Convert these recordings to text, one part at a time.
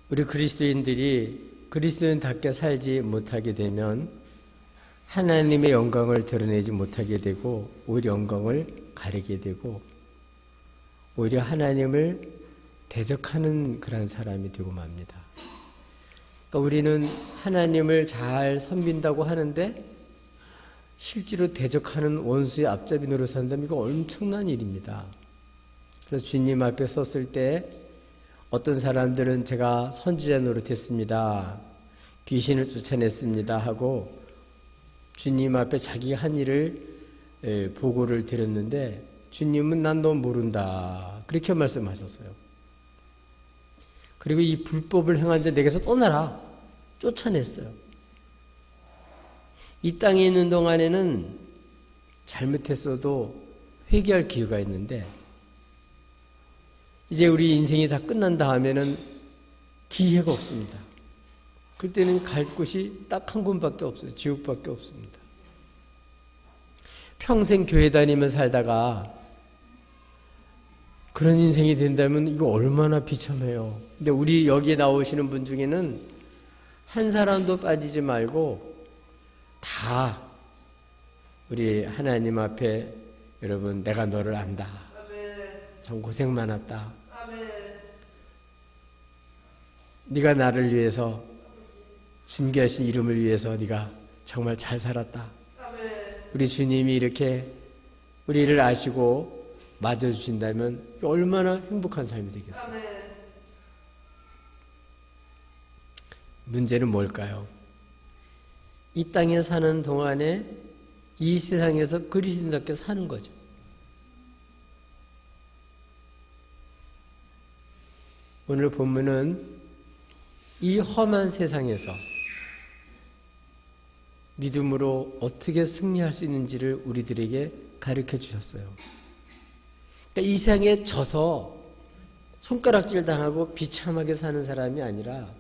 우리 그리스도인들이 그리스도인답게 살지 못하게 되면 하나님의 영광을 드러내지 못하게 되고 오히려 영광을 가리게 되고 오히려 하나님을 대적하는 그런 사람이 되고 맙니다. 그러니까 우리는 하나님을 잘 섬긴다고 하는데 실제로 대적하는 원수의 앞잡이 노릇 한다면 이거 엄청난 일입니다. 그래서 주님 앞에 섰을 때 어떤 사람들은 제가 선지자 노릇했습니다. 귀신을 쫓아냈습니다 하고 주님 앞에 자기가 한 일을 보고를 드렸는데 주님은 난 너 모른다 그렇게 말씀하셨어요. 그리고 이 불법을 행한 자 내게서 떠나라 쫓아냈어요. 이 땅에 있는 동안에는 잘못했어도 회개할 기회가 있는데 이제 우리 인생이 다 끝난 다음에는 기회가 없습니다. 그때는 갈 곳이 딱 한 군밖에 없어요. 지옥밖에 없습니다. 평생 교회 다니며 살다가 그런 인생이 된다면 이거 얼마나 비참해요. 근데 우리 여기에 나오시는 분 중에는 한 사람도 빠지지 말고 다 우리 하나님 앞에 여러분 내가 너를 안다. 참 고생 많았다. 네가 나를 위해서 존귀하신 이름을 위해서 네가 정말 잘 살았다. 우리 주님이 이렇게 우리를 아시고 맞아주신다면 얼마나 행복한 삶이 되겠어요. 문제는 뭘까요? 이 땅에 사는 동안에 이 세상에서 그리스도인답게 사는 거죠. 오늘 본문은 이 험한 세상에서 믿음으로 어떻게 승리할 수 있는지를 우리들에게 가르쳐 주셨어요. 그러니까 이 세상에 져서 손가락질 당하고 비참하게 사는 사람이 아니라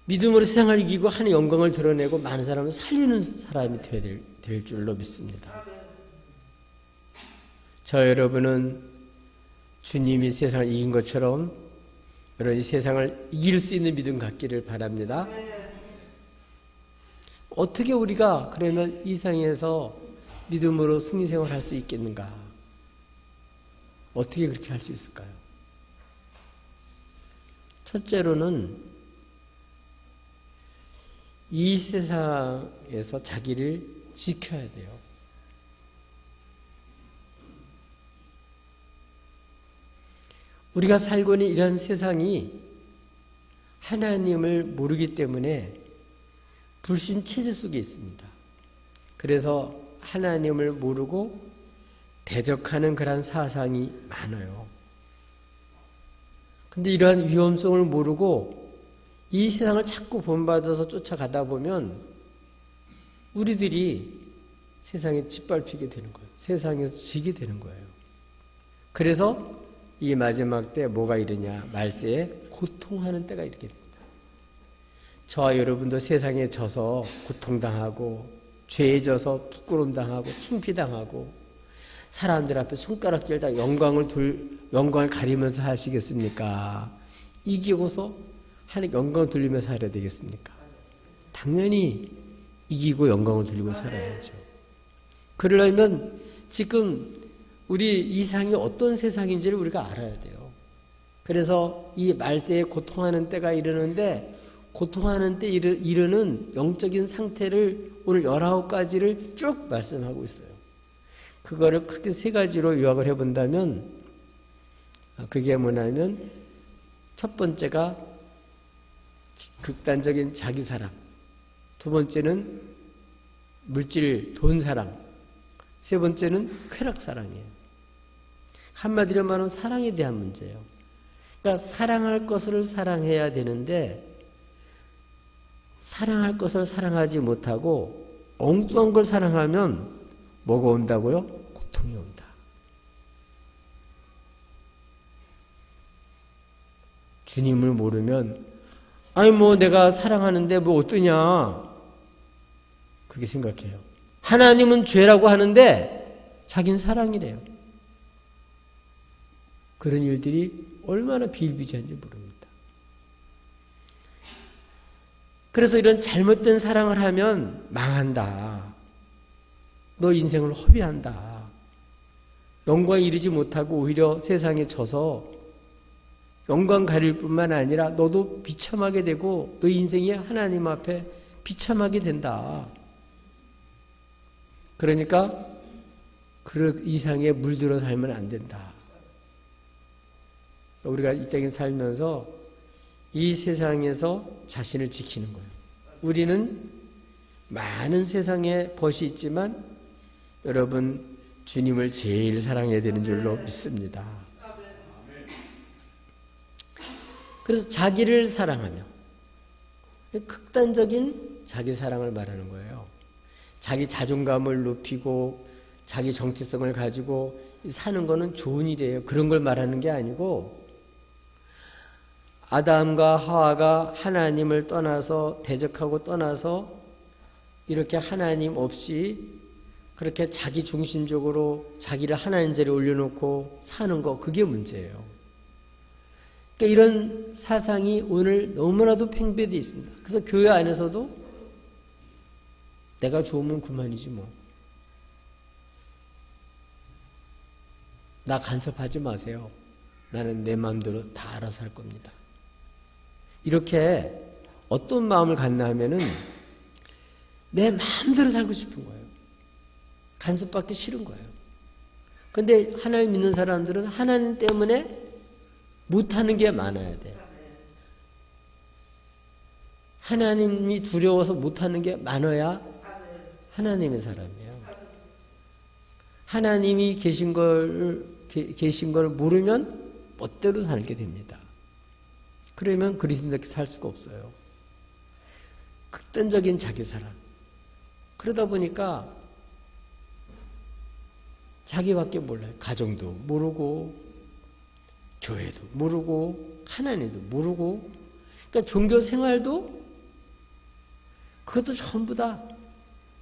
믿음으로 세상을 이기고 하나님의 영광을 드러내고 많은 사람을 살리는 사람이 되어야 될 줄로 믿습니다. 저 여러분은 주님이 세상을 이긴 것처럼 여러분 이 세상을 이길 수 있는 믿음 갖기를 바랍니다. 어떻게 우리가 그러면 이 세상에서 믿음으로 승리 생활을 할 수 있겠는가? 어떻게 그렇게 할 수 있을까요? 첫째로는 이 세상에서 자기를 지켜야 돼요. 우리가 살고 있는 이런 세상이 하나님을 모르기 때문에 불신 체제 속에 있습니다. 그래서 하나님을 모르고 대적하는 그런 사상이 많아요. 근데 이러한 위험성을 모르고 이 세상을 자꾸 본받아서 쫓아가다 보면 우리들이 세상에 짓밟히게 되는 거예요. 세상에서 지게 되는 거예요. 그래서 이 마지막 때 뭐가 이르냐? 말세에 고통하는 때가 이르게 됩니다. 저와 여러분도 세상에 져서 고통당하고 죄에 져서 부끄러움당하고 창피당하고 사람들 앞에 손가락질다 영광을 가리면서 하시겠습니까? 이기고서 하나님 영광을 돌리면서 살아야 되겠습니까? 당연히 이기고 영광을 돌리고 살아야죠. 그러려면 지금 우리 이 세상이 어떤 세상인지를 우리가 알아야 돼요. 그래서 이 말세에 고통하는 때가 이르는데 고통하는 때 이르는 영적인 상태를 오늘 19가지를 쭉 말씀하고 있어요. 그거를 크게 3가지로 요약을 해본다면 그게 뭐냐면 첫 번째가 극단적인 자기 사랑, 두 번째는 물질 돈 사랑, 세 번째는 쾌락 사랑이에요. 한마디로 말하면 사랑에 대한 문제예요. 그러니까 사랑할 것을 사랑해야 되는데 사랑할 것을 사랑하지 못하고 엉뚱한 걸 사랑하면 뭐가 온다고요? 고통이 온다. 주님을 모르면 아니 뭐 내가 사랑하는데 뭐 어떠냐 그렇게 생각해요. 하나님은 죄라고 하는데 자기는 사랑이래요. 그런 일들이 얼마나 비일비재한지 모릅니다. 그래서 이런 잘못된 사랑을 하면 망한다. 너 인생을 허비한다. 영광에 이르지 못하고 오히려 세상에 져서 영광 가릴 뿐만 아니라 너도 비참하게 되고 너 인생이 하나님 앞에 비참하게 된다. 그러니까 그 이상에 물들어 살면 안 된다. 우리가 이 땅에 살면서 이 세상에서 자신을 지키는 거예요. 우리는 많은 세상에 벗이 있지만 여러분 주님을 제일 사랑해야 되는 줄로 믿습니다. 그래서 자기를 사랑하며 극단적인 자기 사랑을 말하는 거예요. 자기 자존감을 높이고 자기 정체성을 가지고 사는 거는 좋은 일이에요. 그런 걸 말하는 게 아니고 아담과 하와가 하나님을 떠나서 대적하고 떠나서 이렇게 하나님 없이 그렇게 자기 중심적으로 자기를 하나님 자리에 올려놓고 사는 거, 그게 문제예요. 그러니까 이런 사상이 오늘 너무나도 팽배되어 있습니다. 그래서 교회 안에서도 내가 좋으면 그만이지 뭐. 나 간섭하지 마세요. 나는 내 마음대로 다 알아서 할 겁니다. 이렇게 어떤 마음을 갖나 하면은 내 마음대로 살고 싶은 거예요. 간섭받기 싫은 거예요. 근데 하나님 믿는 사람들은 하나님 때문에 못하는 게 많아야 돼. 하나님이 두려워서 못하는 게 많아야 하나님의 사람이에요. 하나님이 계신 걸 모르면 멋대로 살게 됩니다. 그러면 그리스도인답게 살 수가 없어요. 극단적인 자기 사랑. 그러다 보니까 자기밖에 몰라요. 가정도 모르고 교회도 모르고 하나님도 모르고, 그러니까 종교 생활도 그것도 전부 다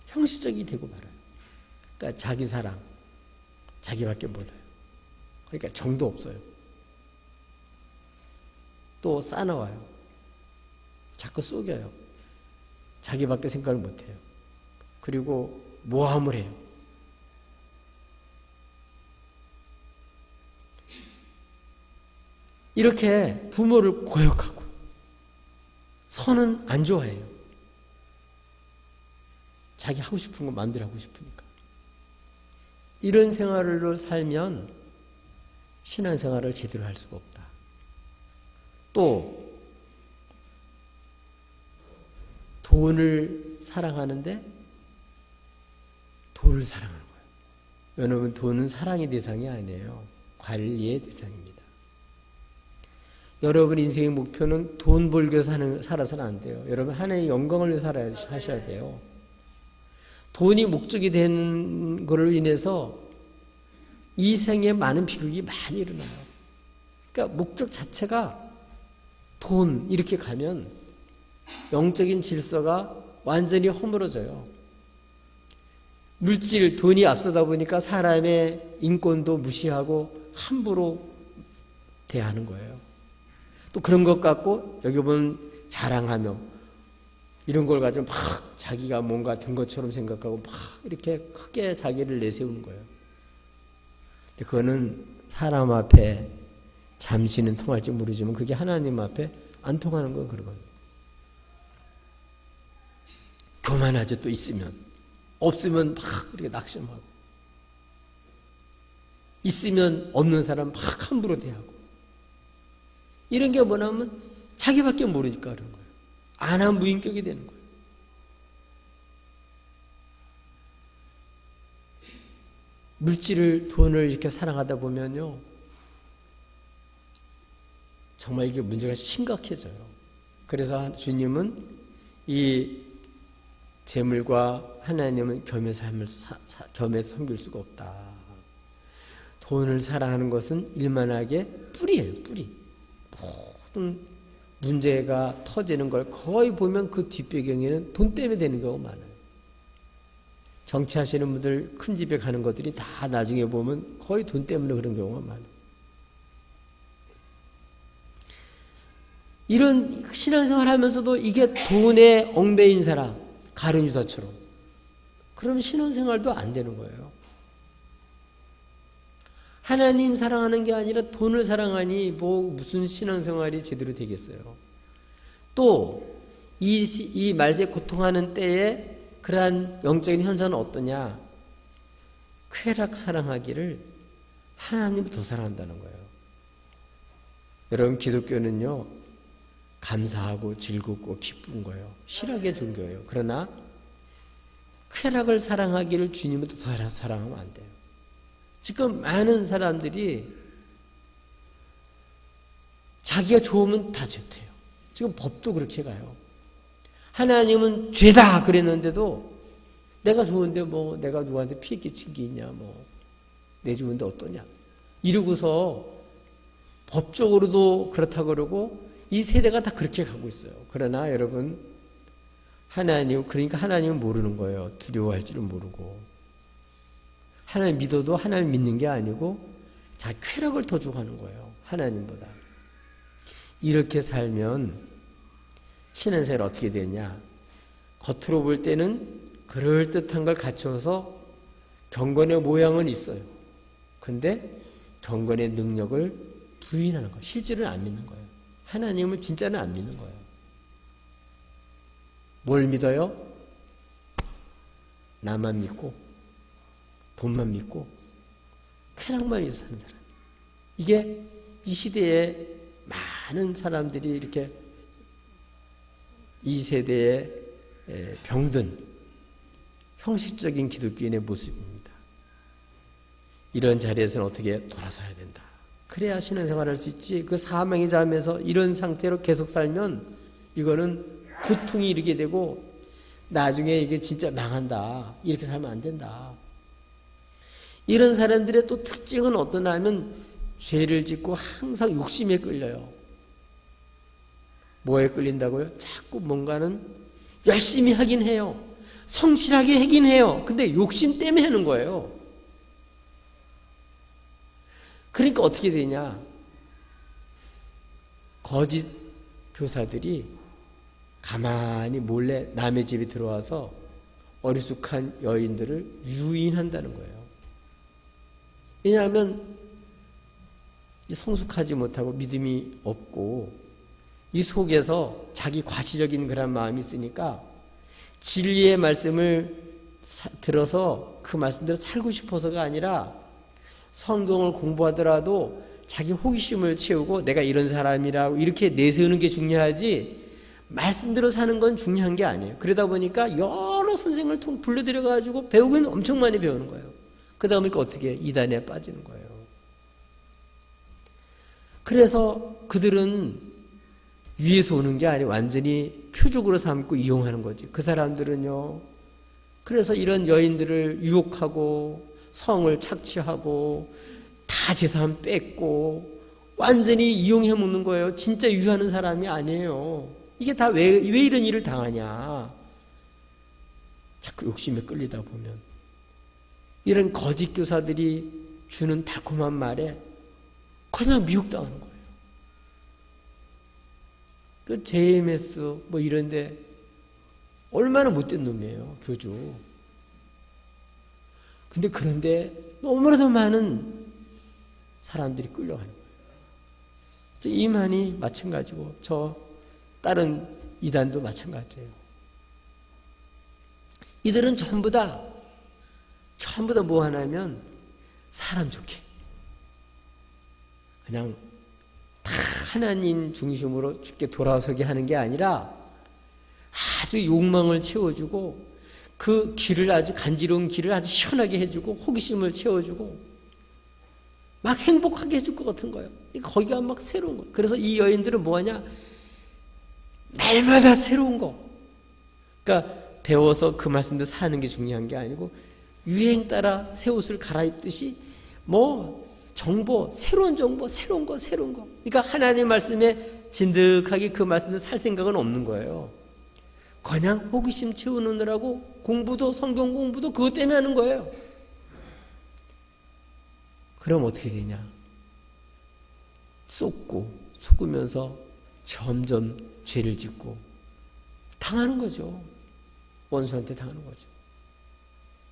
형식적이 되고 말아요. 그러니까 자기 사랑, 자기밖에 몰라요. 그러니까 정도 없어요. 또 싸나워요. 자꾸 속여요. 자기밖에 생각을 못해요. 그리고 모함을 해요. 이렇게 부모를 고역하고 선은 안 좋아해요. 자기 하고 싶은 거 마음대로 하고 싶으니까. 이런 생활을 살면 신앙생활을 제대로 할 수가 없다. 또 돈을 사랑하는데 돈을 사랑하는 거예요. 여러분, 돈은 사랑의 대상이 아니에요. 관리의 대상입니다. 여러분 인생의 목표는 돈 벌기 위해서 살아서는 안 돼요. 여러분 하나님의 영광을 위해서 하셔야 돼요. 돈이 목적이 되는 것으로 인해서 이 생에 많은 비극이 많이 일어나요. 그러니까 목적 자체가 돈 이렇게 가면 영적인 질서가 완전히 허물어져요. 물질, 돈이 앞서다 보니까 사람의 인권도 무시하고 함부로 대하는 거예요. 또 그런 것 갖고 여기 보면 자랑하며 이런 걸 가지고 막 자기가 뭔가 된 것처럼 생각하고 막 이렇게 크게 자기를 내세우는 거예요. 근데 그거는 사람 앞에 잠시는 통할지 모르지만 그게 하나님 앞에 안 통하는 건 그런 거예요. 교만하지 또 있으면, 없으면 막 이렇게 낙심하고, 있으면 없는 사람 막 함부로 대하고. 이런 게 뭐냐면 자기밖에 모르니까 그런 거예요. 안하무인격이 되는 거예요. 물질을, 돈을 이렇게 사랑하다 보면요, 정말 이게 문제가 심각해져요. 그래서 주님은 이 재물과 하나님은 겸해서 섬길 수가 없다. 돈을 사랑하는 것은 일만하게 뿌리예요, 뿌리. 모든 문제가 터지는 걸 거의 보면 그 뒷배경에는 돈 때문에 되는 경우가 많아요. 정치하시는 분들 큰 집에 가는 것들이 다 나중에 보면 거의 돈 때문에 그런 경우가 많아요. 이런 신앙생활 하면서도 이게 돈에 얽매인 사람, 가룟 유다처럼. 그러면 신앙생활도 안 되는 거예요. 하나님 사랑하는 게 아니라 돈을 사랑하니 뭐 무슨 신앙생활이 제대로 되겠어요. 또 이 말세에 고통하는 때에 그러한 영적인 현상은 어떠냐? 쾌락 사랑하기를 하나님을 더 사랑한다는 거예요. 여러분, 기독교는요, 감사하고 즐겁고 기쁜 거예요. 실하게 종교예요. 그러나 쾌락을 사랑하기를 주님을 더 사랑하면 안 돼요. 지금 많은 사람들이 자기가 좋으면 다 좋대요. 지금 법도 그렇게 가요. 하나님은 죄다 그랬는데도 내가 좋은데 뭐 내가 누구한테 피해 끼친 게 있냐, 뭐 내 좋은데 어떠냐 이러고서 법적으로도 그렇다 그러고 이 세대가 다 그렇게 가고 있어요. 그러나 여러분, 그러니까 하나님은 모르는 거예요. 두려워할 줄은 모르고. 하나님 믿어도 하나님 믿는 게 아니고 자 쾌락을 더 주고하는 거예요. 하나님보다. 이렇게 살면 신앙생활 어떻게 되냐? 겉으로 볼 때는 그럴듯한 걸 갖춰서 경건의 모양은 있어요. 근데 경건의 능력을 부인하는 거예요. 실제로는 안 믿는 거예요. 하나님을 진짜는 안 믿는 거예요. 뭘 믿어요? 나만 믿고 돈만 믿고 쾌락만 위해서 사는 사람. 이게 이 시대에 많은 사람들이 이렇게 이 세대에 병든 형식적인 기독교인의 모습입니다. 이런 자리에서는 어떻게 돌아서야 된다. 그래야 신앙생활을 할 수 있지. 그 사망의 잠에서 이런 상태로 계속 살면 이거는 고통이 이르게 되고 나중에 이게 진짜 망한다. 이렇게 살면 안 된다. 이런 사람들의 또 특징은 어떠냐 하면 죄를 짓고 항상 욕심에 끌려요. 뭐에 끌린다고요? 자꾸 뭔가는 열심히 하긴 해요. 성실하게 하긴 해요. 근데 욕심 때문에 하는 거예요. 그러니까 어떻게 되냐? 거짓 교사들이 가만히 몰래 남의 집에 들어와서 어리숙한 여인들을 유인한다는 거예요. 왜냐하면 성숙하지 못하고 믿음이 없고 이 속에서 자기 과시적인 그런 마음이 있으니까 진리의 말씀을 들어서 그 말씀대로 살고 싶어서가 아니라 성경을 공부하더라도 자기 호기심을 채우고 내가 이런 사람이라고 이렇게 내세우는 게 중요하지 말씀대로 사는 건 중요한 게 아니에요. 그러다 보니까 여러 선생을 불러들여가지고 배우긴 엄청 많이 배우는 거예요. 그러다 보니까 어떻게 이단에 빠지는 거예요. 그래서 그들은 위에서 오는 게 아니고 완전히 표적으로 삼고 이용하는 거지. 그 사람들은요. 그래서 이런 여인들을 유혹하고 성을 착취하고 다 재산 뺏고 완전히 이용해 먹는 거예요. 진짜 유효하는 사람이 아니에요. 이게 다 왜 이런 일을 당하냐. 자꾸 욕심에 끌리다 보면. 이런 거짓 교사들이 주는 달콤한 말에 그냥 미혹당하는 거예요. 그 JMS 뭐 이런데 얼마나 못된 놈이에요, 교주. 근데 그런데 너무나도 많은 사람들이 끌려가는 거예요. 이만희 마찬가지고 저 다른 이단도 마찬가지예요. 이들은 전부 다 뭐 하냐면 사람 좋게 그냥 다 하나님 중심으로 죽게 돌아서게 하는 게 아니라 아주 욕망을 채워주고 그 길을 아주 간지러운 길을 아주 시원하게 해주고 호기심을 채워주고 막 행복하게 해줄 것 같은 거예요. 거기가 막 새로운 거예요. 그래서 이 여인들은 뭐하냐? 날마다 새로운 거. 그러니까 배워서 그 말씀대로 사는 게 중요한 게 아니고 유행 따라 새 옷을 갈아입듯이 뭐 정보, 새로운 정보, 새로운 거. 그러니까 하나님의 말씀에 진득하게 그 말씀대로 살 생각은 없는 거예요. 그냥 호기심 채우느라고 공부도 성경 공부도 그것 때문에 하는 거예요. 그럼 어떻게 되냐? 속으면서 점점 죄를 짓고 당하는 거죠. 원수한테 당하는 거죠.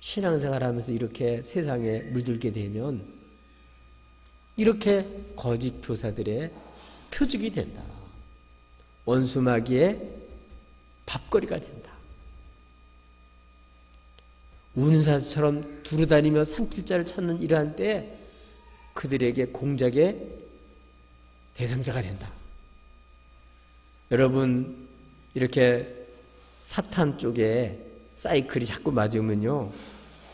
신앙생활 하면서 이렇게 세상에 물들게 되면 이렇게 거짓 교사들의 표적이 된다. 원수 마귀의 밥거리가 된다. 운사처럼 두루다니며 산길자를 찾는 이러한 때에 그들에게 공작의 대상자가 된다. 여러분 이렇게 사탄 쪽에 사이클이 자꾸 맞으면요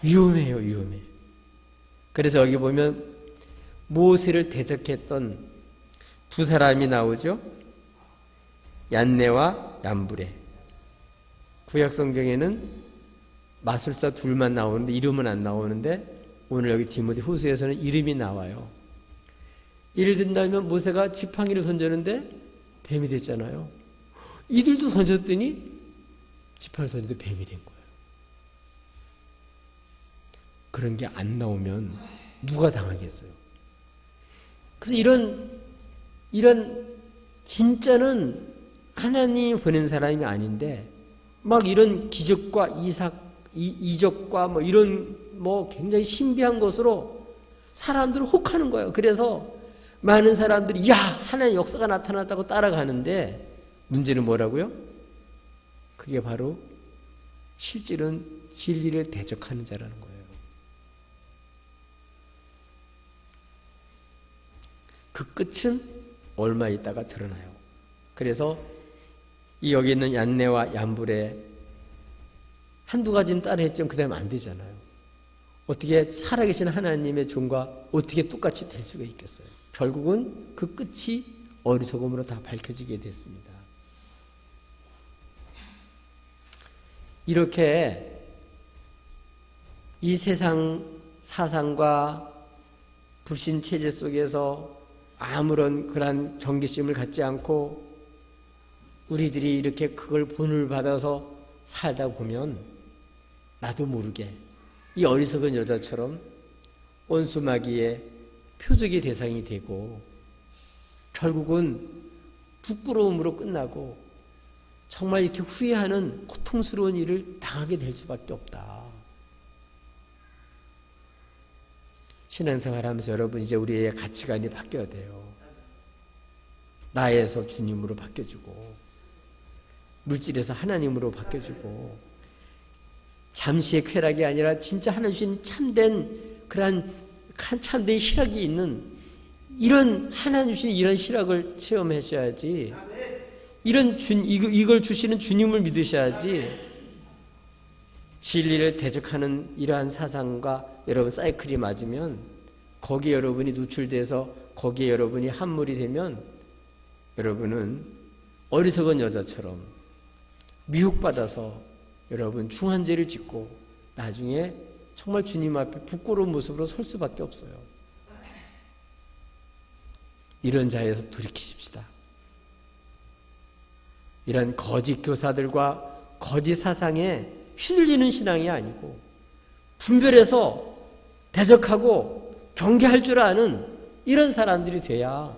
위험해요. 위험해. 그래서 여기 보면 모세를 대적했던 두 사람이 나오죠. 얀네와 얀브레. 구약성경에는 마술사 둘만 나오는데 이름은 안 나오는데 오늘 여기 디모데 후서에서는 이름이 나와요. 예를 든다면 모세가 지팡이를 던졌는데 뱀이 됐잖아요. 이들도 던졌더니 지팡이를 던졌는데 뱀이 된 거예요. 그런 게 안 나오면 누가 당하겠어요? 그래서 이런 진짜는 하나님이 보낸 사람이 아닌데 막 이런 기적과 이적과 뭐 이런 뭐 굉장히 신비한 것으로 사람들을 혹하는 거예요. 그래서 많은 사람들이 야 하나님의 역사가 나타났다고 따라가는데 문제는 뭐라고요? 그게 바로 실질은 진리를 대적하는 자라는 거예요. 그 끝은 얼마 있다가 드러나요. 그래서 여기 있는 얀네와 얀불에 한두 가지는 따라했지만 그 다음에 안 되잖아요. 어떻게 살아계신 하나님의 종과 어떻게 똑같이 될 수가 있겠어요? 결국은 그 끝이 어리석음으로 다 밝혀지게 됐습니다. 이렇게 이 세상 사상과 불신 체제 속에서 아무런 그런 경계심을 갖지 않고 우리들이 이렇게 그걸 본을 받아서 살다 보면 나도 모르게 이 어리석은 여자처럼 원수마귀의 표적의 대상이 되고 결국은 부끄러움으로 끝나고 정말 이렇게 후회하는 고통스러운 일을 당하게 될 수밖에 없다. 신앙생활 하면서 여러분 이제 우리의 가치관이 바뀌어야 돼요. 나에서 주님으로 바뀌어주고 물질에서 하나님으로 바뀌어주고 잠시의 쾌락이 아니라 진짜 하나님 주신 참된 그러한 참된 희락이 있는 이런 하나님 주신 이런 희락을 체험하셔야지. 이걸 주시는 주님을 믿으셔야지. 진리를 대적하는 이러한 사상과 여러분 사이클이 맞으면 거기에 여러분이 노출돼서 거기에 여러분이 함몰이 되면 여러분은 어리석은 여자처럼 미혹받아서 여러분 중한 죄를 짓고 나중에 정말 주님 앞에 부끄러운 모습으로 설 수밖에 없어요. 이런 자에서 돌이키십시다. 이런 거짓 교사들과 거짓 사상에 휘둘리는 신앙이 아니고 분별해서 대적하고 경계할 줄 아는 이런 사람들이 돼야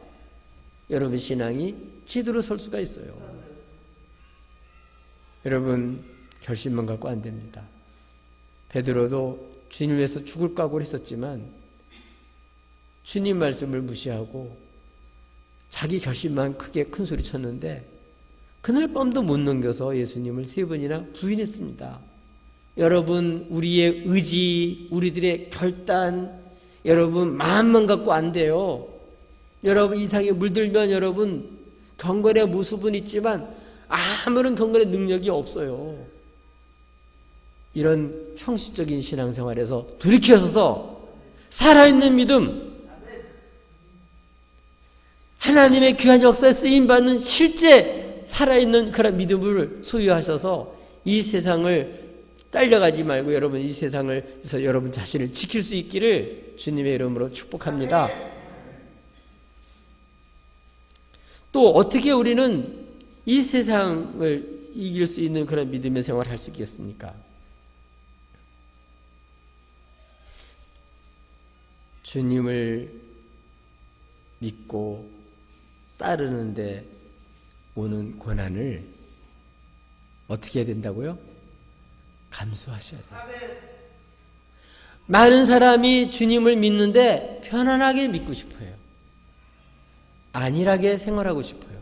여러분 신앙이 제대로 설 수가 있어요. 여러분 결심만 갖고 안 됩니다. 베드로도 주님 위해서 죽을 각오를 했었지만 주님 말씀을 무시하고 자기 결심만 크게 큰 소리 쳤는데 그날 밤도 못 넘겨서 예수님을 3번이나 부인했습니다. 여러분 우리의 의지, 우리들의 결단, 여러분 마음만 갖고 안 돼요. 여러분 이상에 물들면 여러분 경건의 모습은 있지만 아무런 경건의 능력이 없어요. 이런 형식적인 신앙생활에서 돌이켜서서 살아있는 믿음, 하나님의 귀한 역사에 쓰임받는 실제 살아있는 그런 믿음을 소유하셔서 이 세상을 딸려가지 말고 여러분 이 세상에서 여러분 자신을 지킬 수 있기를 주님의 이름으로 축복합니다. 또 어떻게 우리는 이 세상을 이길 수 있는 그런 믿음의 생활을 할 수 있겠습니까? 주님을 믿고 따르는데 오는 고난을 어떻게 해야 된다고요? 감수하셔야 돼요. 많은 사람이 주님을 믿는데 편안하게 믿고 싶어요. 안일하게 생활하고 싶어요.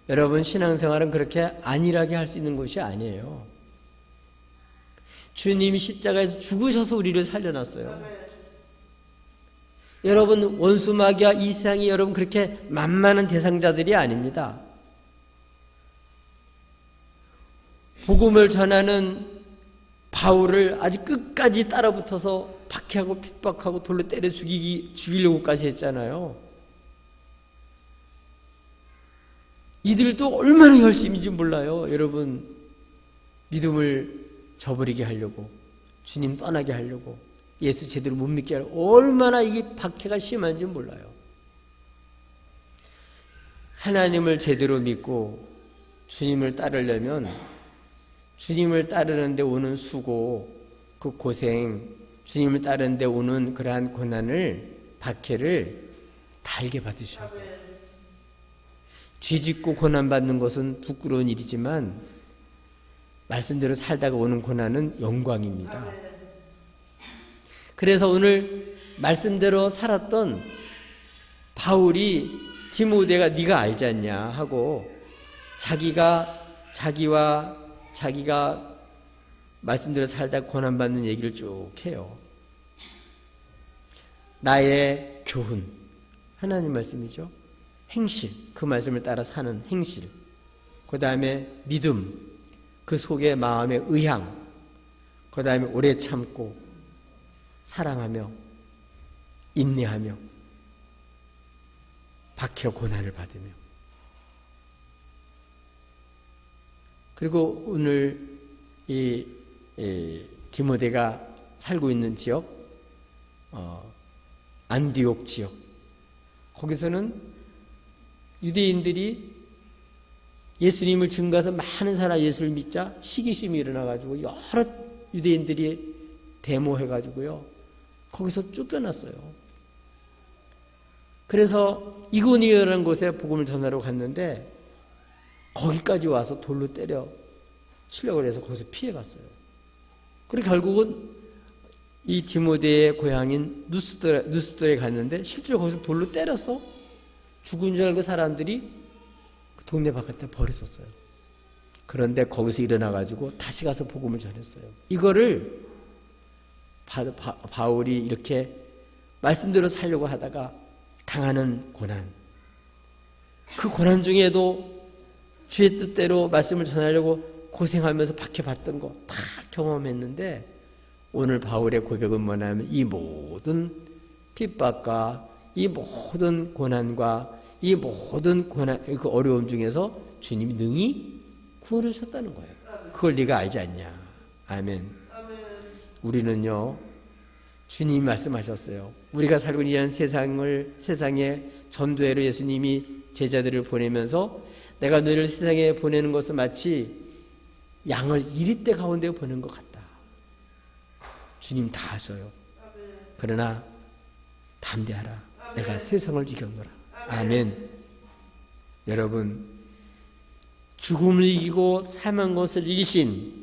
여러분, 신앙생활은 그렇게 안일하게 할 수 있는 것이 아니에요. 주님이 십자가에서 죽으셔서 우리를 살려놨어요. 여러분, 원수마귀와 이 세상이 여러분 그렇게 만만한 대상자들이 아닙니다. 복음을 전하는 바울을 아주 끝까지 따라붙어서 박해하고 핍박하고 돌로 때려 죽이려고까지 했잖아요. 이들도 얼마나 열심인지 몰라요. 여러분, 믿음을 저버리게 하려고, 주님 떠나게 하려고, 예수 제대로 못 믿게 하려고 얼마나 이게 박해가 심한지 몰라요. 하나님을 제대로 믿고 주님을 따르려면 주님을 따르는데 오는 수고, 그 고생, 주님을 따르는데 오는 그러한 고난을, 박해를 달게 받으셔야 돼요. 죄짓고 고난받는 것은 부끄러운 일이지만 말씀대로 살다가 오는 고난은 영광입니다. 그래서 오늘 말씀대로 살았던 바울이 디모데가 네가 알지 않냐 하고 자기가 말씀대로 살다가 고난받는 얘기를 쭉 해요. 나의 교훈, 하나님 말씀이죠. 행실, 그 말씀을 따라 사는 행실, 그 다음에 믿음, 그 속에 마음의 의향, 그 다음에 오래 참고 사랑하며 인내하며 박해와 고난을 받으며, 그리고 오늘 이 디모데가 살고 있는 지역, 안디옥 지역, 거기서는 유대인들이 예수님을 증거해서 많은 사람 예수를 믿자 시기심이 일어나가지고 여러 유대인들이 데모해가지고요, 거기서 쫓겨났어요. 그래서 이고니오라는 곳에 복음을 전하러 갔는데 거기까지 와서 돌로 때려 치려고 해서 거기서 피해갔어요. 그리고 결국은 이 디모데의 고향인 누스들에 갔는데 실제로 거기서 돌로 때려서 죽은 줄 알고 사람들이 그 동네 바깥에 버렸었어요. 그런데 거기서 일어나가지고 다시 가서 복음을 전했어요. 이거를 바울이 이렇게 말씀대로 살려고 하다가 당하는 고난, 그 고난 중에도 주의 뜻대로 말씀을 전하려고 고생하면서 박해받던 거 다 경험했는데, 오늘 바울의 고백은 뭐냐면 이 모든 핍박과 이 모든 고난과 이 모든 고난, 그 어려움 중에서 주님이 능히 구원하셨다는 거예요. 그걸 네가 알지 않냐. 아멘. 우리는요, 주님이 말씀하셨어요. 우리가 살고 있는 세상에 전도회로 예수님이 제자들을 보내면서 내가 너희를 세상에 보내는 것은 마치 양을 이리떼 가운데 보낸 것 같다. 주님 다 하셔요. 그러나 담대하라. 내가 세상을 이겼노라. 아멘. 여러분, 죽음을 이기고 사망 것을 이기신,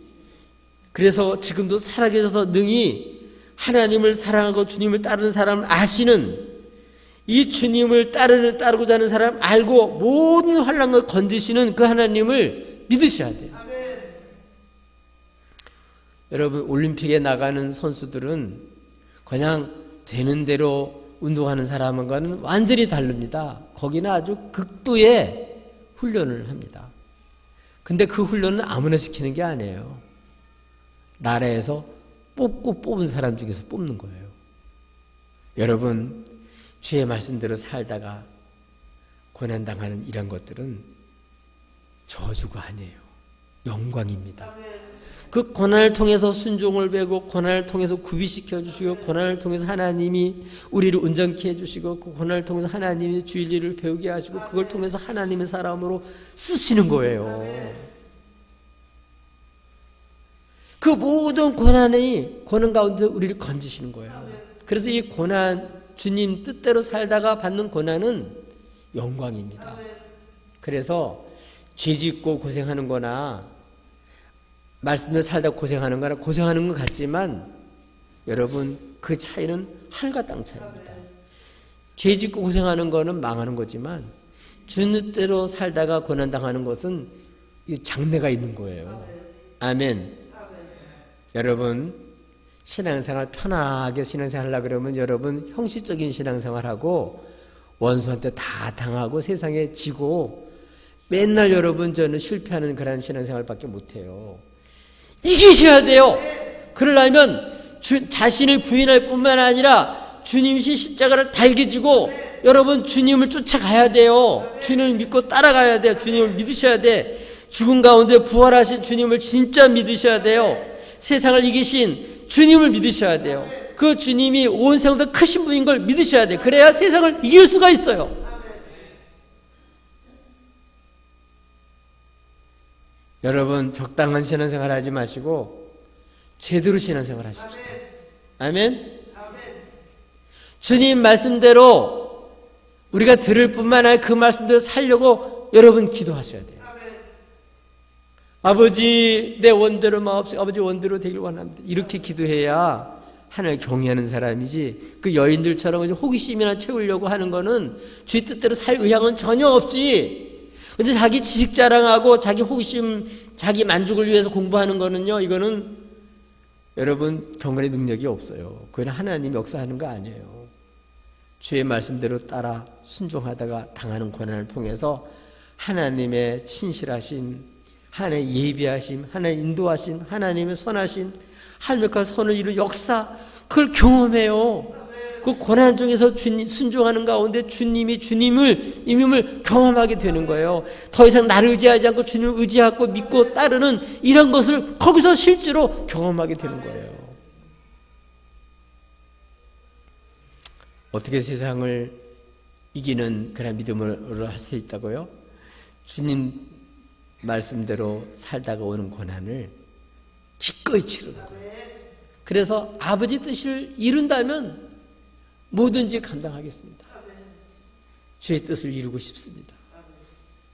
그래서 지금도 살아계셔서 능히 하나님을 사랑하고 주님을 따르는 사람을 아시는, 이 주님을 따르고자 하는 사람 알고 모든 환난을 건지시는 그 하나님을 믿으셔야 돼요. 여러분, 올림픽에 나가는 선수들은 그냥 되는 대로 운동하는 사람과는 완전히 다릅니다. 거기는 아주 극도의 훈련을 합니다. 근데 그 훈련은 아무나 시키는 게 아니에요. 나라에서 뽑은 사람 중에서 뽑는 거예요. 여러분, 주의 말씀대로 살다가 고난당하는 이런 것들은 저주가 아니에요. 영광입니다. 그 고난을 통해서 순종을 배우고, 고난을 통해서 구비시켜 주시고, 고난을 통해서 하나님이 우리를 온전케 해주시고, 그 고난을 통해서 하나님이 주일 일을 배우게 하시고, 그걸 통해서 하나님의 사람으로 쓰시는 거예요. 그 모든 고난 가운데 우리를 건지시는 거예요. 그래서 이 고난, 주님 뜻대로 살다가 받는 고난은 영광입니다. 그래서 죄 짓고 고생하는 거나 말씀대로 살다 고생하는 거나 고생하는 것 같지만 여러분 그 차이는 하늘과 땅 차이입니다. 죄 짓고 고생하는 거는 망하는 거지만 주님대로 살다가 고난당하는 것은 장래가 있는 거예요. 아멘. 여러분 신앙생활 편하게 신앙생활 하려고 그러면 여러분 형식적인 신앙생활하고 원수한테 다 당하고 세상에 지고 맨날 여러분 저는 실패하는 그런 신앙생활밖에 못해요. 이기셔야 돼요. 그러려면 자신을 부인할 뿐만 아니라 주님이 십자가를 달게 지고 여러분 주님을 쫓아가야 돼요. 주님을 믿고 따라가야 돼요. 주님을 믿으셔야 돼. 죽은 가운데 부활하신 주님을 진짜 믿으셔야 돼요. 세상을 이기신 주님을 믿으셔야 돼요. 그 주님이 온 세상보다 크신 분인 걸 믿으셔야 돼요. 그래야 세상을 이길 수가 있어요. 여러분 적당한 신앙생활 하지 마시고 제대로 신앙생활 하십시다. 아멘. 주님 말씀대로 우리가 들을 뿐만 아니라 그 말씀대로 살려고 여러분 기도하셔야 돼요. 아버지 내 원대로 마옵시고 아버지 원대로 되길 원합니다. 이렇게 기도해야 하나님을 경외하는 사람이지 그 여인들처럼 호기심이나 채우려고 하는 거는 주의 뜻대로 살 의향은 전혀 없지. 근데 자기 지식 자랑하고 자기 호기심 자기 만족을 위해서 공부하는 거는요 이거는 여러분 경건의 능력이 없어요. 그건 하나님이 역사하는 거 아니에요. 주의 말씀대로 따라 순종하다가 당하는 고난을 통해서 하나님의 신실하심, 하나님의 예비하심, 하나님의 인도하심, 하나님의 선하심, 하나님과 선을 이룬 역사 그걸 경험해요. 그 고난 중에서 순종하는 가운데 주님이 주님을 경험하게 되는 거예요. 더 이상 나를 의지하지 않고 주님을 의지하고 믿고 따르는 이런 것을 거기서 실제로 경험하게 되는 거예요. 어떻게 세상을 이기는 그런 믿음으로 할 수 있다고요? 주님 말씀대로 살다가 오는 고난을 기꺼이 치르는 거예요. 그래서 아버지 뜻을 이룬다면 뭐든지 감당하겠습니다. 주의 뜻을 이루고 싶습니다.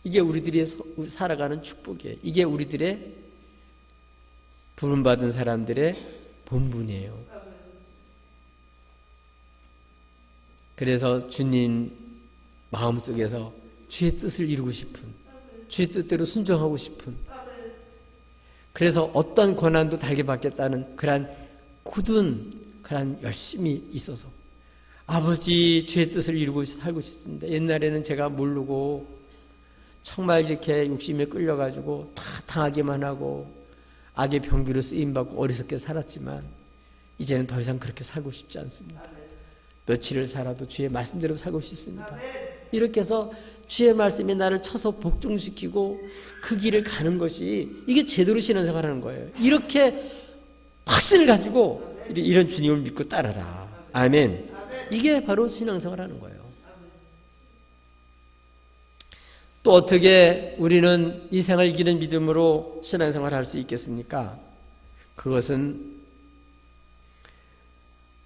이게 우리들이 살아가는 축복이에요. 이게 우리들의 부름받은 사람들의 본분이에요. 그래서 주님 마음속에서 주의 뜻을 이루고 싶은, 주의 뜻대로 순종하고 싶은, 그래서 어떤 고난도 달게 받겠다는 그런 굳은 그런 열심이 있어서 아버지 주의 뜻을 이루고 살고 싶습니다. 옛날에는 제가 모르고 정말 이렇게 욕심에 끌려가지고 다 당하기만 하고 악의 병기로 쓰임받고 어리석게 살았지만 이제는 더 이상 그렇게 살고 싶지 않습니다. 며칠을 살아도 주의 말씀대로 살고 싶습니다. 이렇게 해서 주의 말씀이 나를 쳐서 복종시키고 그 길을 가는 것이 이게 제대로 신앙생활하는 거예요. 이렇게 확신을 가지고 이런 주님을 믿고 따라라. 아멘. 이게 바로 신앙생활하는 거예요. 또 어떻게 우리는 이 생을 이기는 믿음으로 신앙생활을 할 수 있겠습니까? 그것은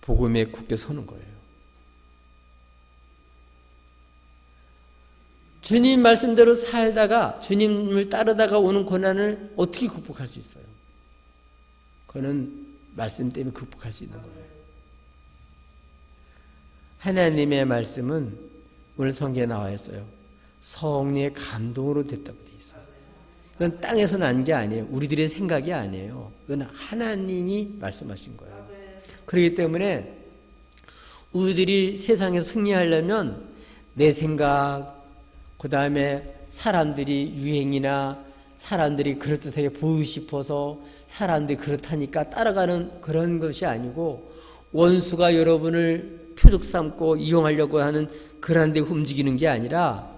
복음에 굳게 서는 거예요. 주님 말씀대로 살다가 주님을 따르다가 오는 고난을 어떻게 극복할 수 있어요? 그거는 말씀 때문에 극복할 수 있는 거예요. 하나님의 말씀은 오늘 성경에 나와 있어요. 성령의 감동으로 됐다고 돼 있어요. 그건 땅에서 난 게 아니에요. 우리들의 생각이 아니에요. 그건 하나님이 말씀하신 거예요. 그렇기 때문에 우리들이 세상에서 승리하려면 내 생각, 그 다음에 사람들이 유행이나 사람들이 그럴듯하게 보이고 싶어서 사람들이 그렇다니까 따라가는 그런 것이 아니고 원수가 여러분을 표적 삼고 이용하려고 하는 그런 데 움직이는 게 아니라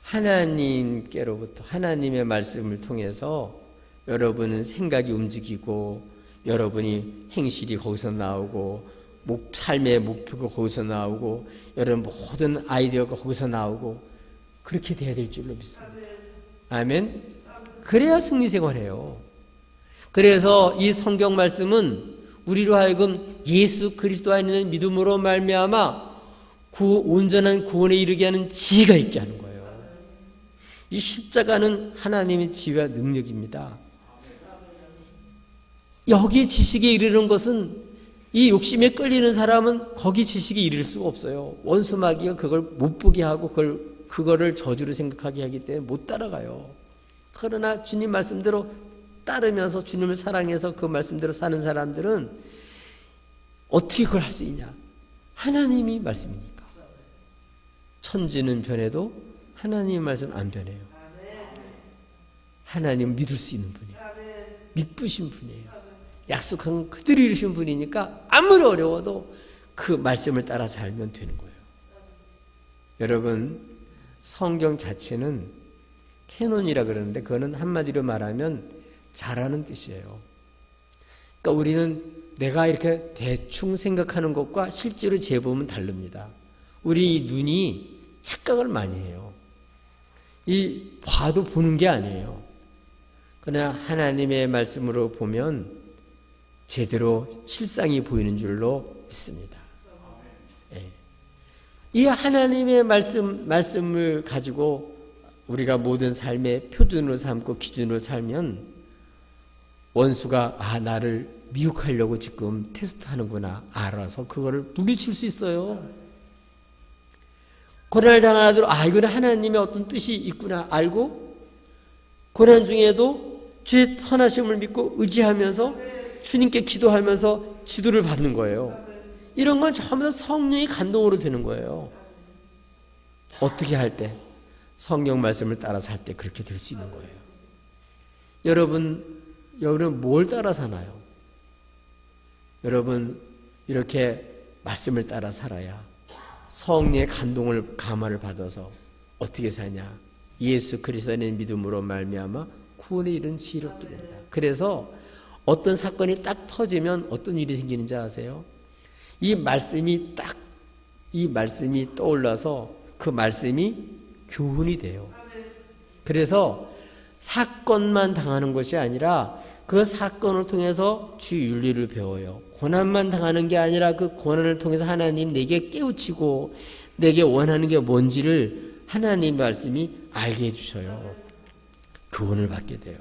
하나님께로부터 하나님의 말씀을 통해서 여러분은 생각이 움직이고 여러분이 행실이 거기서 나오고 삶의 목표가 거기서 나오고 여러분 모든 아이디어가 거기서 나오고 그렇게 돼야 될 줄로 믿습니다. 아멘. 그래야 승리 생활해요. 그래서 이 성경 말씀은 우리로 하여금 예수 그리스도 안에 있는 믿음으로 말미암아 온전한 구원에 이르게 하는 지혜가 있게 하는 거예요. 이 십자가는 하나님의 지혜와 능력입니다. 여기 지식에 이르는 것은 이 욕심에 끌리는 사람은 거기 지식에 이를 수가 없어요. 원수 마귀가 그걸 못 보게 하고 그거를 저주로 생각하게 하기 때문에 못 따라가요. 그러나 주님 말씀대로 따르면서 주님을 사랑해서 그 말씀대로 사는 사람들은 어떻게 그걸 할 수 있냐? 하나님이 말씀이니까. 천지는 변해도 하나님의 말씀은 안 변해요. 하나님은 믿을 수 있는 분이에요. 믿으신 분이에요. 약속한 건 그대로 이루신 분이니까 아무리 어려워도 그 말씀을 따라 살면 되는 거예요. 여러분, 성경 자체는 캐논이라 그러는데 그거는 한마디로 말하면 잘하는 뜻이에요. 그러니까 우리는 내가 이렇게 대충 생각하는 것과 실제로 재보면 다릅니다. 우리 눈이 착각을 많이 해요. 이 봐도 보는 게 아니에요. 그러나 하나님의 말씀으로 보면 제대로 실상이 보이는 줄로 믿습니다. 예. 이 하나님의 말씀을 가지고 우리가 모든 삶의 표준으로 삼고 기준으로 살면 원수가 나를 미혹하려고 지금 테스트하는구나 알아서 그거를 물리칠 수 있어요. 고난을 당하더라도 이거는 하나님의 어떤 뜻이 있구나 알고 고난 중에도 주의 선하심을 믿고 의지하면서 주님께 기도하면서 지도를 받는 거예요. 이런 건 전부 다 성령의 감동으로 되는 거예요. 어떻게 할 때? 성경 말씀을 따라서 할 때 그렇게 될 수 있는 거예요. 여러분 뭘 따라 사나요? 여러분 이렇게 말씀을 따라 살아야 성령의 감동을 감화를 받아서 어떻게 사냐? 예수 그리스도의 믿음으로 말미암아 구원에 이른 지혜롭게 된다. 그래서 어떤 사건이 딱 터지면 어떤 일이 생기는지 아세요? 이 말씀이 떠올라서 그 말씀이 교훈이 돼요. 그래서 사건만 당하는 것이 아니라 그 사건을 통해서 주 윤리를 배워요. 고난만 당하는 게 아니라 그 고난을 통해서 하나님 내게 깨우치고 내게 원하는 게 뭔지를 하나님 말씀이 알게 해주셔요. 교훈을 받게 돼요.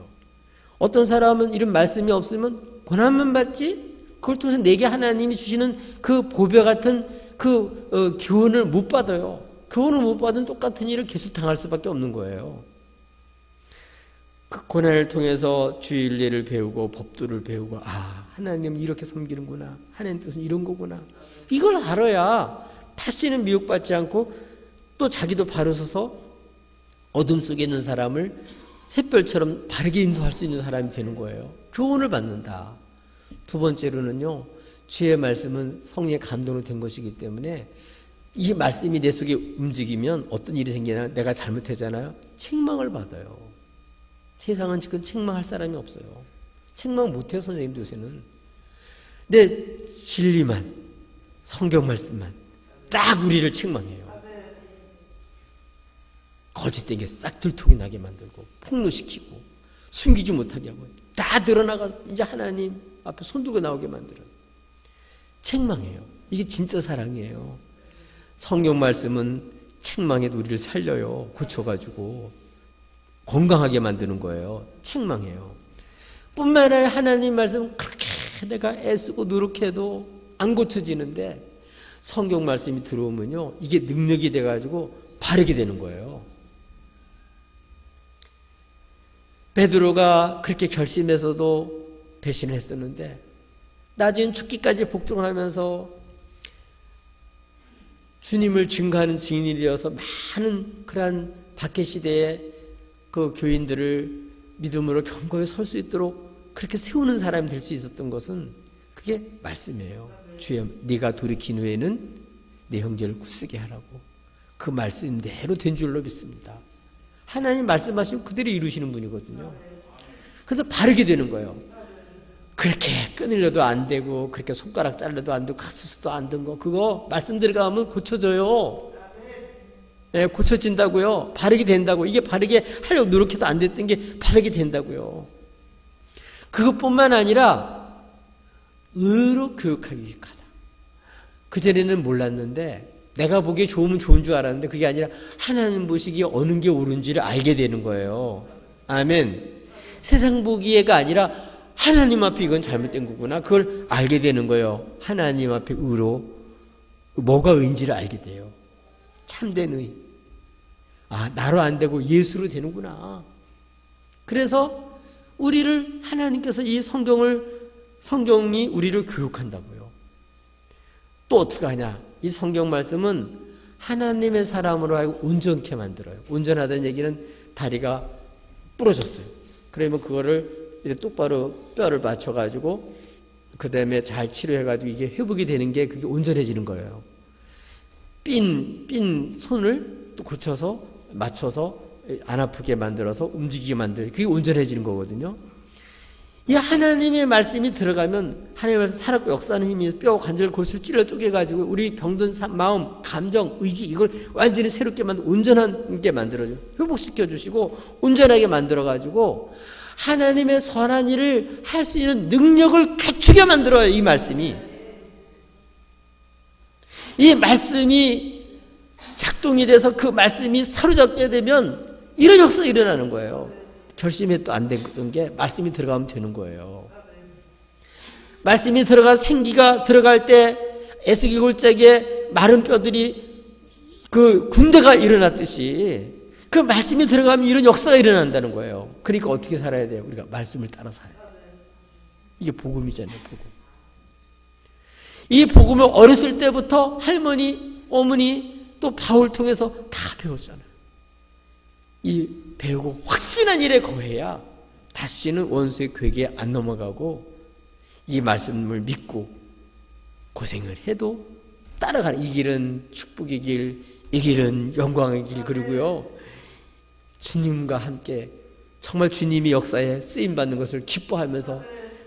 어떤 사람은 이런 말씀이 없으면 고난만 받지 그걸 통해서 내게 하나님이 주시는 그 보배 같은 그 교훈을 못 받아요. 교훈을 못 받으면 똑같은 일을 계속 당할 수밖에 없는 거예요. 그 고난을 통해서 주의 윤리를 배우고 법도를 배우고 하나님은 이렇게 섬기는구나. 하나님 뜻은 이런 거구나. 이걸 알아야 다시는 미혹받지 않고 또 자기도 바로 서서 어둠 속에 있는 사람을 샛별처럼 바르게 인도할 수 있는 사람이 되는 거예요. 교훈을 받는다. 두 번째로는요. 주의 말씀은 성령의 감동으로 된 것이기 때문에 이 말씀이 내 속에 움직이면 어떤 일이 생기나 내가 잘못했잖아요. 책망을 받아요. 세상은 지금 책망할 사람이 없어요. 책망 못해요. 선생님도 요새는. 내 진리만 성경 말씀만 딱 우리를 책망해요. 거짓되게 싹들통이 나게 만들고 폭로시키고 숨기지 못하게 하고 다 드러나가 이제 하나님 앞에 손들고 나오게 만들어요. 책망해요. 이게 진짜 사랑이에요. 성경 말씀은 책망해도 우리를 살려요. 고쳐가지고 건강하게 만드는 거예요. 책망해요. 뿐만 아니라 하나님 말씀은 그렇게 내가 애쓰고 노력해도 안 고쳐지는데 성경 말씀이 들어오면요. 이게 능력이 돼가지고 바르게 되는 거예요. 베드로가 그렇게 결심해서도 배신을 했었는데 나중에 죽기까지 복종하면서 주님을 증거하는 증인이 되어서 많은 그러한 박해 시대의 그 교인들을 믿음으로 견고하게 설 수 있도록 그렇게 세우는 사람이 될 수 있었던 것은 그게 말씀이에요. 주여 네가 돌이킨 후에는 내 형제를 굳세게 하라고. 그 말씀대로 된 줄로 믿습니다. 하나님 말씀하시면 그대로 이루시는 분이거든요. 그래서 바르게 되는 거예요. 그렇게 끊으려도 안 되고 그렇게 손가락 잘라도 안 되고 가스수도 안 된 거 그거 말씀 들어가면 고쳐져요. 네, 고쳐진다고요. 바르게 된다고. 이게 바르게 하려고 노력해도 안 됐던 게 바르게 된다고요. 그것뿐만 아니라 의로 교육하기 유익하다. 그전에는 몰랐는데 내가 보기에 좋으면 좋은 줄 알았는데 그게 아니라 하나님 보시기에 어느 게 옳은지를 알게 되는 거예요. 아멘. 세상 보기에가 아니라 하나님 앞에 이건 잘못된 거구나. 그걸 알게 되는 거예요. 하나님 앞에 의로 뭐가 의인지를 알게 돼요. 참된 의. 아, 나로 안 되고 예수로 되는구나. 그래서 우리를 하나님께서 이 성경이 우리를 교육한다고요. 또 어떻게 하냐? 이 성경 말씀은 하나님의 사람으로 하여금 온전케 만들어요. 온전하다는 얘기는 다리가 부러졌어요. 그러면 그거를 이렇게 똑바로 뼈를 맞춰가지고 그 다음에 잘 치료해가지고 이게 회복이 되는 게 그게 온전해지는 거예요. 삔 손을 또 고쳐서 맞춰서 안 아프게 만들어서 움직이게 만들어요. 그게 온전해지는 거거든요. 이 하나님의 말씀이 들어가면 하나님의 말씀 살았고 역사하는 힘이 뼈, 관절, 골수를 찔러 쪼개가지고 우리 병든 마음, 감정, 의지 이걸 완전히 새롭게 만들고 온전하게 만들어줘요. 회복시켜주시고 온전하게 만들어가지고 하나님의 선한 일을 할 수 있는 능력을 갖추게 만들어요. 이 말씀이. 이 말씀이 작동이 돼서 그 말씀이 사로잡게 되면 이런 역사가 일어나는 거예요. 결심이 또 안 됐던 게 말씀이 들어가면 되는 거예요. 말씀이 들어가 생기가 들어갈 때 에스겔 골짜기에 마른 뼈들이 그 군대가 일어났듯이 그 말씀이 들어가면 이런 역사가 일어난다는 거예요. 그러니까 어떻게 살아야 돼요? 우리가 말씀을 따라 살아야 돼요. 이게 복음이잖아요. 복음. 이 복음을 어렸을 때부터 할머니, 어머니 또 바울 통해서 다 배웠잖아요. 이 배우고 확신한 일에 거해야 다시는 원수의 괴계에 안 넘어가고 이 말씀을 믿고 고생을 해도 따라가는 이 길은 축복의 길, 이 길은 영광의 길. 그리고요 주님과 함께 정말 주님이 역사에 쓰임받는 것을 기뻐하면서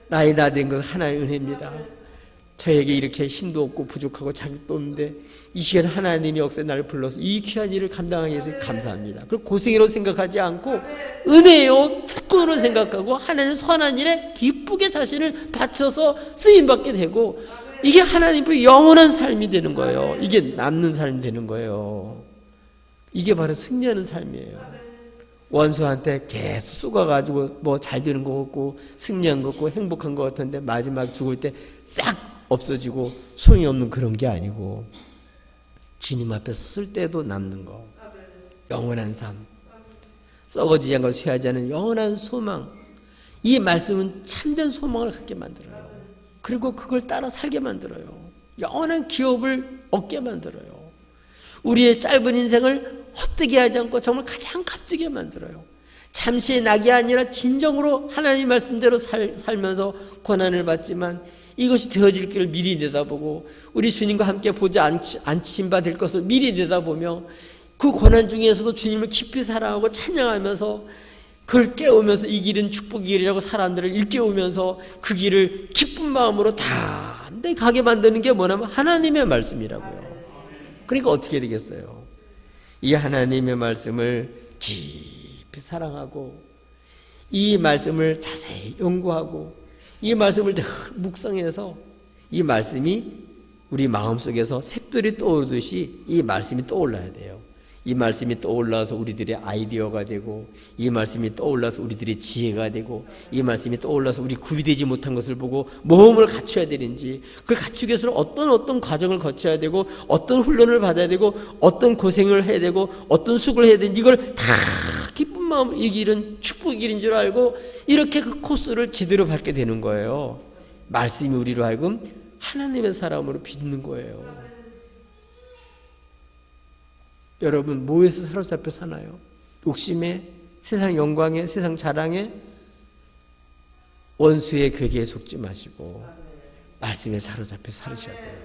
나의 나 된 것은 하나의 은혜입니다. 저에게 이렇게 힘도 없고 부족하고 자격도 없는데 이 시간 하나님이 역사에 나를 불러서 이 귀한 일을 감당하기 위해서 감사합니다. 그걸 고생이라고 생각하지 않고 은혜요 특권으로 생각하고 하나님 선한 일에 기쁘게 자신을 바쳐서 쓰임받게 되고 이게 하나님의 영원한 삶이 되는 거예요. 이게 남는 삶이 되는 거예요. 이게 바로 승리하는 삶이에요. 원수한테 계속 쏘가가지고 뭐 잘 되는 것 같고 승리한 것 같고 행복한 것 같은데 마지막 죽을 때 싹 없어지고 소용이 없는 그런 게 아니고 주님 앞에 섰을 때도 남는 거, 영원한 삶, 썩어지지 않고 쇠하지 않은 영원한 소망. 이 말씀은 참된 소망을 갖게 만들어요. 그리고 그걸 따라 살게 만들어요. 영원한 기업을 얻게 만들어요. 우리의 짧은 인생을 헛되게 하지 않고 정말 가장 값지게 만들어요. 잠시의 낙이 아니라 진정으로 하나님 말씀대로 살면서 고난을 받지만 이것이 되어질 길을 미리 내다보고 우리 주님과 함께 보지 않힌 바 될 것을 미리 내다보며 그 고난 중에서도 주님을 깊이 사랑하고 찬양하면서 그걸 깨우면서 이 길은 축복의 길이라고 사람들을 일깨우면서 그 길을 기쁜 마음으로 단단히 가게 만드는 게 뭐냐면 하나님의 말씀이라고요. 그러니까 어떻게 되겠어요? 이 하나님의 말씀을 깊이 사랑하고 이 말씀을 자세히 연구하고 이 말씀을 늘 묵상해서 이 말씀이 우리 마음속에서 샛별이 떠오르듯이 이 말씀이 떠올라야 돼요. 이 말씀이 떠올라서 우리들의 아이디어가 되고 이 말씀이 떠올라서 우리들의 지혜가 되고 이 말씀이 떠올라서 우리 구비되지 못한 것을 보고 모험을 갖춰야 되는지 그걸 갖추기 위해서는 어떤 과정을 거쳐야 되고 어떤 훈련을 받아야 되고 어떤 고생을 해야 되고 어떤 수고를 해야 되는지 이걸 다 기쁜 마음 이 길은 축복의 길인 줄 알고 이렇게 그 코스를 제대로 밟게 되는 거예요. 말씀이 우리로 하여금 하나님의 사람으로 빚는 거예요. 여러분 뭐에서 사로잡혀 사나요? 욕심에, 세상 영광에, 세상 자랑에, 원수의 괴계에 속지 마시고 말씀에 사로잡혀 살으셔야 돼요.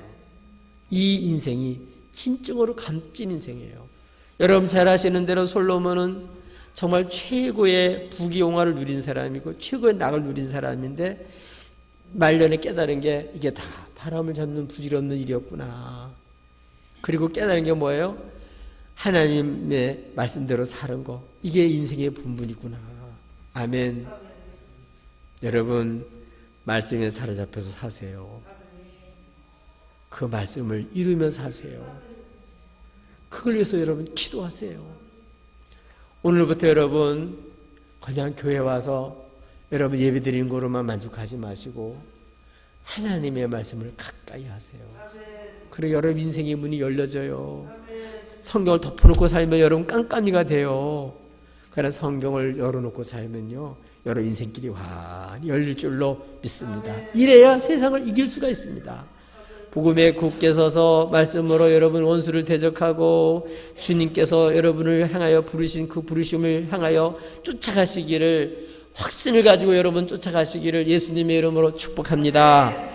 이 인생이 진정으로 값진 인생이에요. 여러분 잘 아시는 대로 솔로몬은 정말 최고의 부귀영화를 누린 사람이고 최고의 낙을 누린 사람인데 말년에 깨달은 게 이게 다 바람을 잡는 부질없는 일이었구나. 그리고 깨달은 게 뭐예요? 하나님의 말씀대로 사는 거, 이게 인생의 본분이구나. 아멘. 여러분 말씀에 사로잡혀서 사세요. 그 말씀을 이루며 사세요. 그걸 위해서 여러분 기도하세요. 오늘부터 여러분 그냥 교회 와서 여러분 예배 드리는 거로만 만족하지 마시고 하나님의 말씀을 가까이 하세요. 그리고 여러분 인생의 문이 열려져요. 성경을 덮어놓고 살면 여러분 깜깜이가 돼요. 그러나 성경을 열어놓고 살면요 여러분 인생길이 환히 열릴 줄로 믿습니다. 이래야 세상을 이길 수가 있습니다. 복음에 굳게 서서 말씀으로 여러분 원수를 대적하고 주님께서 여러분을 향하여 부르신 그 부르심을 향하여 쫓아가시기를 확신을 가지고 여러분 쫓아가시기를 예수님의 이름으로 축복합니다.